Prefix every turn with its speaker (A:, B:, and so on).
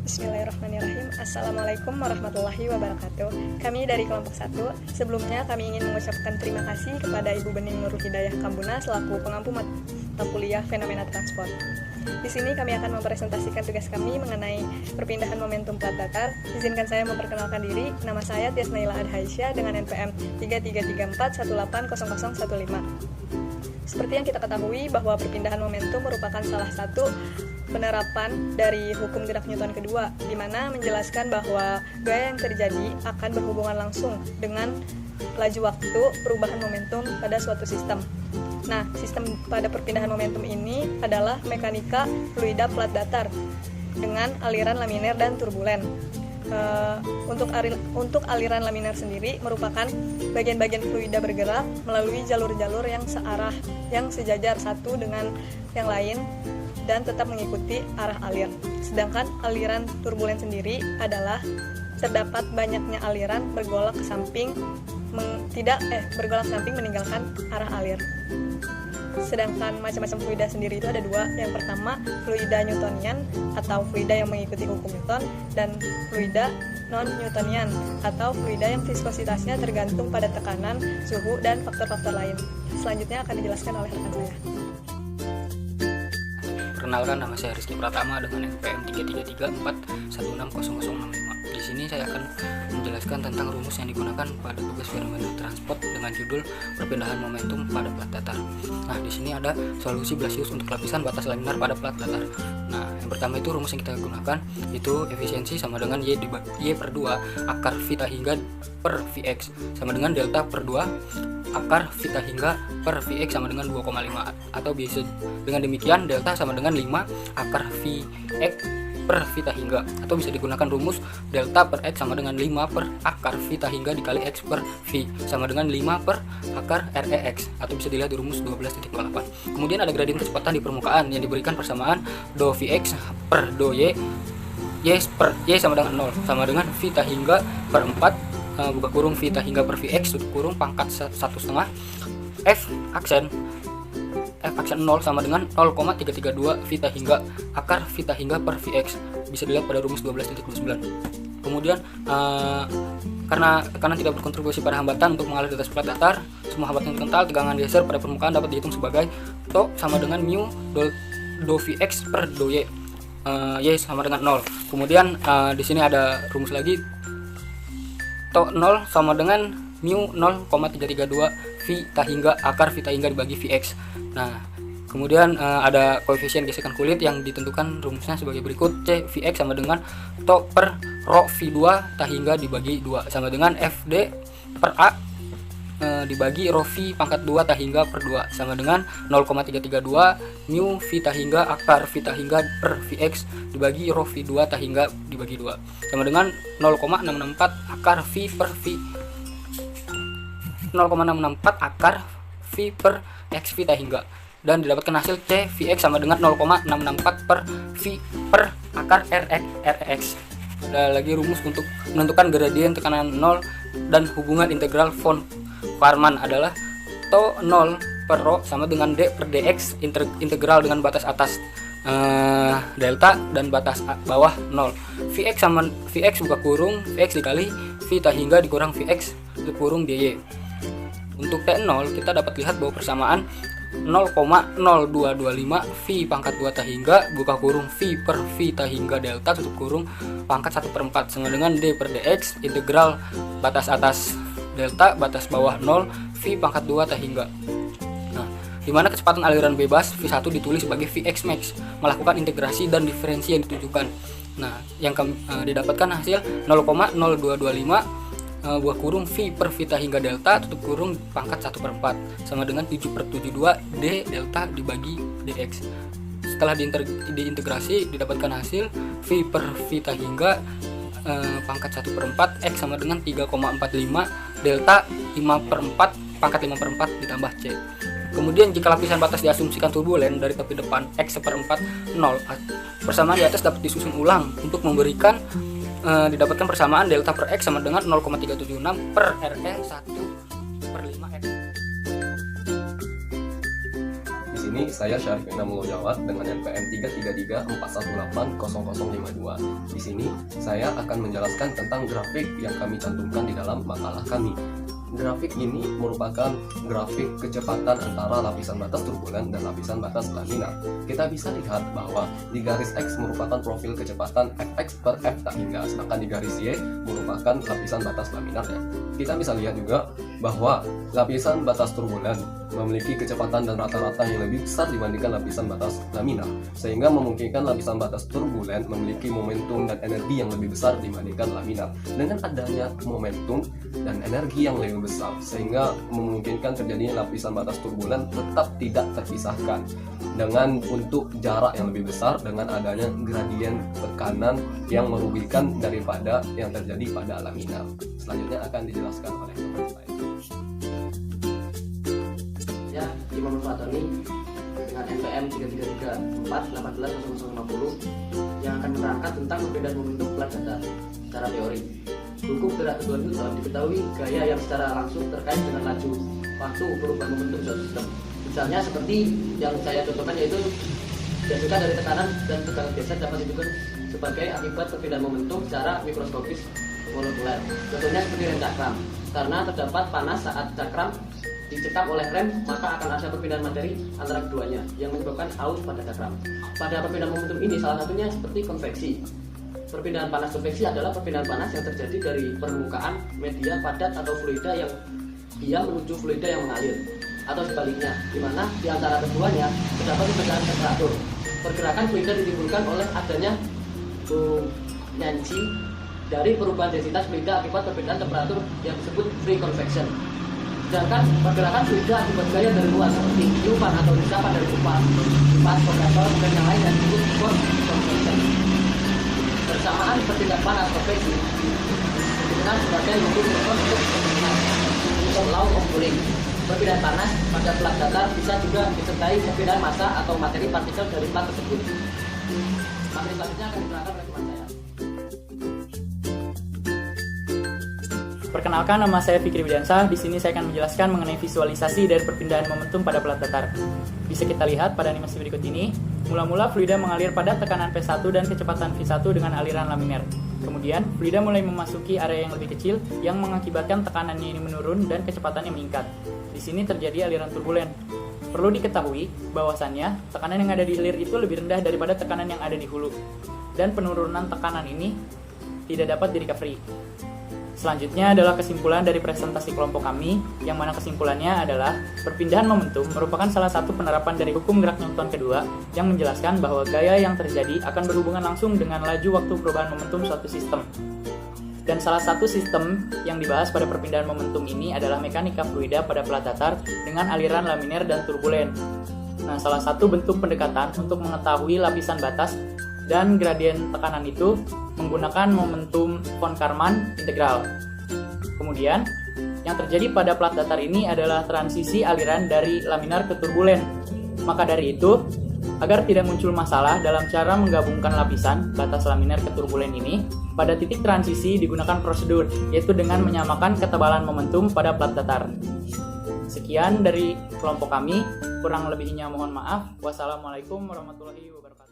A: Bismillahirrahmanirrahim. Assalamualaikum warahmatullahi wabarakatuh. Kami dari kelompok 1, sebelumnya kami ingin mengucapkan terima kasih kepada Ibu Bening Nurul Hidayah Kambuna selaku pengampu mata kuliah fenomena transport. Di sini kami akan mempresentasikan tugas kami mengenai perpindahan momentum plat datar. Izinkan saya memperkenalkan diri. Nama saya Tias Naila Adhaisyah dengan NPM 3334180015. Seperti yang kita ketahui bahwa perpindahan momentum merupakan salah satu penerapan dari hukum gerak Newton kedua, di mana menjelaskan bahwa gaya yang terjadi akan berhubungan langsung dengan laju waktu perubahan momentum pada suatu sistem. Nah, sistem pada perpindahan momentum ini adalah mekanika fluida plat datar dengan aliran laminer dan turbulen. Untuk aliran laminer sendiri merupakan bagian-bagian fluida bergerak melalui jalur-jalur yang searah, yang sejajar satu dengan yang lain dan tetap mengikuti arah alir. Sedangkan aliran turbulen sendiri adalah terdapat banyaknya aliran bergolak ke samping meninggalkan arah alir. Sedangkan macam-macam fluida sendiri itu ada dua. Yang pertama, fluida Newtonian atau fluida yang mengikuti hukum Newton, dan fluida non-Newtonian atau fluida yang viskositasnya tergantung pada tekanan, suhu, dan faktor-faktor lain. Selanjutnya akan dijelaskan oleh rekan saya.
B: Perkenalkan, nama saya Rizky Pratama dengan NPM 3334160065. Di sini saya akan menjelaskan tentang rumus yang digunakan pada tugas fenomena transport dengan judul perpindahan momentum pada plat datar. Nah, di sini ada solusi Blasius untuk lapisan batas laminar pada plat datar. Nah, yang pertama itu rumus yang kita gunakan itu efisiensi sama dengan Y per 2 akar vita hingga per Vx sama dengan delta per 2 akar vita hingga per Vx sama dengan 2,5, atau bisa dengan demikian delta sama dengan 5 akar Vx per vita hingga, atau bisa digunakan rumus delta per x sama dengan 5 per akar vita hingga dikali x per v sama dengan 5 per akar rex, atau bisa dilihat di rumus 12.08. Kemudian ada gradien kecepatan di permukaan yang diberikan persamaan do Vx per do y per y sama dengan 0 sama dengan vita hingga per 4 buka kurung vita hingga per Vx tutup kurung pangkat 1,5 f aksen 0 sama dengan 0,332 vita hingga akar vita hingga per Vx, bisa dilihat pada rumus 12.29. Kemudian karena tekanan tidak berkontribusi pada hambatan untuk mengalir di atas plat datar, semua hambatan kental tegangan geser pada permukaan dapat dihitung sebagai to sama dengan mu do Vx per do y, y sama dengan 0. Kemudian di sini ada rumus lagi, to 0 sama dengan mu 0,332 vita hingga akar vita hingga dibagi Vx. Nah, kemudian ada koefisien gesekan kulit yang ditentukan rumusnya sebagai berikut. C Vx sama dengan to per rho V2 ta hingga dibagi 2 sama dengan Fd per A dibagi rho V pangkat 2 ta hingga per 2 sama dengan 0,332 mu vita hingga akar vita hingga per Vx dibagi rho V2 ta hingga dibagi 2 sama dengan 0,664 akar V per V 0,664 akar V per x vita hingga, dan didapatkan hasil C Vx sama dengan 0,664 per V per akar Rex. Ada lagi rumus untuk menentukan gradien tekanan 0 dan hubungan integral von Karman adalah to 0 per rho sama dengan d per dx integral dengan batas atas delta dan batas bawah 0. Vx sama Vx buka kurung Vx dikali vita hingga dikurang Vx tutup kurung dy. Untuk T0 kita dapat lihat bahwa persamaan 0,0225 V pangkat 2 ta hingga buka kurung V per V ta hingga delta tutup kurung pangkat 1/4 sama dengan D per dx integral batas atas delta batas bawah 0 V pangkat 2 ta hingga. Nah, di mana kecepatan aliran bebas V1 ditulis sebagai Vx max, melakukan integrasi dan diferensi yang ditujukan. Nah, yang didapatkan hasil 0,0225 buah kurung V per vita hingga delta tutup kurung pangkat 1/4 sama dengan 7/72 D delta dibagi dx. Setelah diintegrasi didapatkan hasil V per vita hingga pangkat 1/4 x sama dengan 3,45 delta 5/4 pangkat 5/4 ditambah c. Kemudian jika lapisan batas diasumsikan turbulen dari tepi depan x 1/4 0, persamaan di atas dapat disusun ulang untuk memberikan didapatkan persamaan delta per x sama dengan 0,376 per RE 1/5x.
C: sini saya Syarif Inamul Jawad dengan NPM 33341180052. Di sini saya akan menjelaskan tentang grafik yang kami cantumkan di dalam makalah kami. Grafik ini merupakan grafik kecepatan antara lapisan batas turbulen dan lapisan batas laminar. Kita bisa lihat bahwa di garis X merupakan profil kecepatan Fx per F tak hingga, sedangkan di garis Y merupakan lapisan batas laminarnya. Kita bisa lihat juga bahwa lapisan batas turbulen memiliki kecepatan dan rata-rata yang lebih besar dibandingkan lapisan batas laminar, sehingga memungkinkan lapisan batas turbulen memiliki momentum dan energi yang lebih besar dibandingkan laminar. Dengan adanya momentum dan energi yang lebih besar, sehingga memungkinkan terjadinya lapisan batas turbulen tetap tidak terpisahkan dengan untuk jarak yang lebih besar dengan adanya gradien tekanan yang merugikan daripada yang terjadi pada laminar. Selanjutnya akan dijelaskan oleh teman saya.
D: Ya, Imam Fatoni dengan NPM 33348180050 yang akan menerangkan tentang perbedaan momentum pelat datar secara teori. Hukum gerak kedua Newton diketahui gaya yang secara langsung terkait dengan laju waktu perubahan momentum suatu sistem. Misalnya seperti yang saya contohkan, yaitu jatuhkan dari tekanan dan tegangan geser dapat ditentukan sebagai akibat perpindahan momentum secara mikroskopis molekuler. Contohnya seperti rem cakram. Karena terdapat panas saat cakram dicekam oleh rem, maka akan ada perpindahan materi antara keduanya yang menyebabkan aus pada cakram. Pada perpindahan momentum ini salah satunya seperti konveksi. Perpindahan panas konveksi adalah perpindahan panas yang terjadi dari permukaan media padat atau fluida yang diam menuju fluida yang mengalir, atau sebaliknya, di mana di antara keduanya terdapat perbedaan temperatur. Pergerakan fluida ditimbulkan oleh adanya buoyancy dari perubahan densitas fluida akibat perbedaan temperatur yang disebut free convection. Sedangkan pergerakan fluida akibat gaya dari luar seperti tiupan atau desapan dari kipas, kompresor, dan yang lain yang disebut force convection. Bersamaan perpindahan panas konveksi dikenal sebagai mobil untuk law of cooling. Perpindahan panas pada pelat datar bisa juga disertai perpindahan massa atau materi partikel dari pelat tersebut. Materi selanjutnya akan diterangkan oleh teman saya.
E: Perkenalkan, nama saya Fikri Widiansah. Di sini saya akan menjelaskan mengenai visualisasi dari perpindahan momentum pada pelat datar. Bisa kita lihat pada animasi berikut ini. Mula-mula fluida mengalir pada tekanan P1 dan kecepatan V1 dengan aliran laminar. Kemudian, fluida mulai memasuki area yang lebih kecil yang mengakibatkan tekanannya ini menurun dan kecepatannya meningkat. Di sini terjadi aliran turbulen. Perlu diketahui bahwasannya tekanan yang ada di hilir itu lebih rendah daripada tekanan yang ada di hulu. Dan penurunan tekanan ini tidak dapat di-recovery. Selanjutnya adalah kesimpulan dari presentasi kelompok kami, yang mana kesimpulannya adalah perpindahan momentum merupakan salah satu penerapan dari hukum gerak Newton kedua yang menjelaskan bahwa gaya yang terjadi akan berhubungan langsung dengan laju waktu perubahan momentum suatu sistem. Dan salah satu sistem yang dibahas pada perpindahan momentum ini adalah mekanika fluida pada pelat datar dengan aliran laminar dan turbulen. Nah, salah satu bentuk pendekatan untuk mengetahui lapisan batas dan gradien tekanan itu menggunakan momentum von Karman integral. Kemudian, yang terjadi pada pelat datar ini adalah transisi aliran dari laminar ke turbulen. Maka dari itu, agar tidak muncul masalah dalam cara menggabungkan lapisan batas laminar ke turbulen ini, pada titik transisi digunakan prosedur, yaitu dengan menyamakan ketebalan momentum pada pelat datar. Sekian dari kelompok kami, kurang lebihnya mohon maaf. Wassalamualaikum warahmatullahi wabarakatuh.